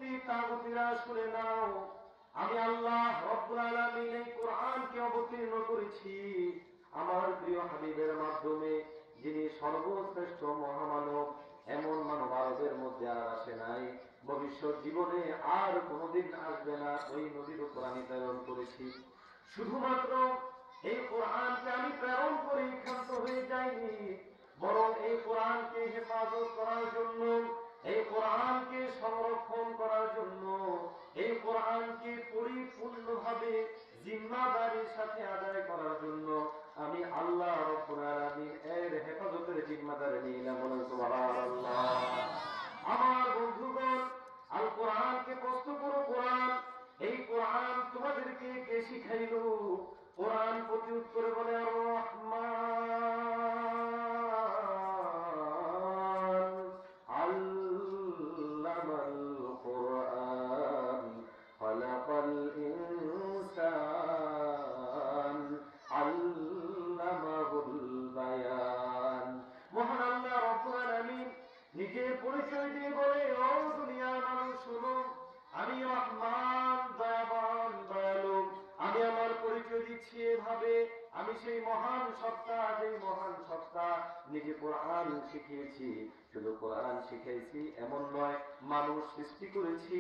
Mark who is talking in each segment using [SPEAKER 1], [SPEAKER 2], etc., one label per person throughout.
[SPEAKER 1] শক্তি তাগুতিরা শুনে নাও, আমি আল্লাহ রব্বুল আলামিন এই কোরআনকে অবতীর্ণ করেছি আমার প্রিয় হাবিবের মাধ্যমে, যিনি সর্বশ্রেষ্ঠ মহামানব। এমন মানব আরবের মধ্যে আর আসে নাই, ভবিষ্যৎ জীবনে আর কোনোদিন আসবে না। ওই নবীর উপর আমি প্রেরণ করেছি। শুধুমাত্র এই কোরআনকে আমি প্রেরণ করে ক্ষান্ত হয়ে যাইনি, বরং এই কোরআনকে হেফাজত করার জন্য, এই কোরআনকে সংরক্ষণ করার জন্য, এই কোরআনকে পরিপূর্ণভাবে জিম্মাদারির সাথে আদায় করার জন্য আমি আল্লাহ রাব্বুল আলামিন এর হেফাজতের জিম্মাদারি নিলাম। বলেন সুবহানাল্লাহ। আমার বন্ধুগণ, আল কোরআনকে প্রশ্ন করো, কোরআন, এই কোরআন তোমাদেরকে কে শিখাইল? কোরআন প্রতি উত্তরে বলে আর রহমান আল্লামাল কোরআন খালাকাল ইনসান আল্লামাহুল বায়ান। মহান আল্লাহ রাব্বুল আলামিন নিজের পরিচয় দিয়ে বলে, ও দুনিয়ার মানুষ শুনো, আমি রহমান, দয়াবান, দয়ালু। আমি আমার পরিচয় দিচ্ছি এভাবে, আমি সেই মহান সত্তা, যেই মহান সত্তা নিজে কোরআন শিখিয়েছি। শুধু কোরআন শিখাইছি এমন নয়, মানুষ সৃষ্টি করেছি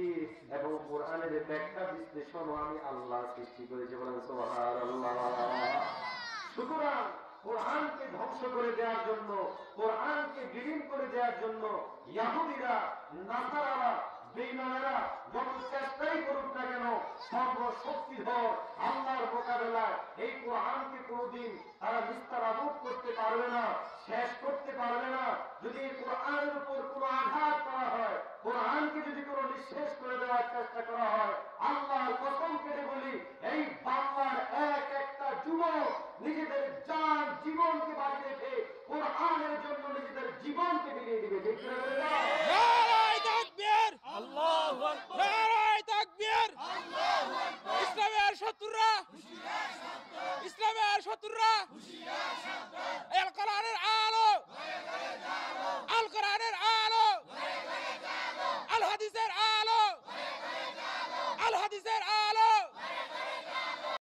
[SPEAKER 1] এবং কোরআনের ব্যাখ্যা বিশ্লেষণও আমি আল্লাহ সৃষ্টি করেছি। বলেন সুবহানাল্লাহ। সুতরাং কোরআনকে ধ্বংস করে দেওয়ার জন্য, কোরআনকে বিলীন করে দেওয়ার জন্য ইহুদিরা, নাসারারা, বেঈমানেরা যত চেষ্টাই করুক না কেন, সর্বশক্তিধর আল্লাহর মোকাবেলায় এই কোরআনকে কোনদিন তারা নিস্তারাবোধ করতে পারবে না, শেষ করতে পারবে না। যদি এই কোরআনের উপর কোনো আঘাত করা হয়, কোরআনকে যদি কোনো নিঃশেষ করে দেওয়ার চেষ্টা করা হয়, আল্লাহর কসম কেটে বলি, এই বাংলার এক একটা যুবক নিজেদের জান জীবনকে বাজি রেখে কোরআনের জন্য নিজেদের জীবনকে বিলিয়ে দিবে। ঠিক না?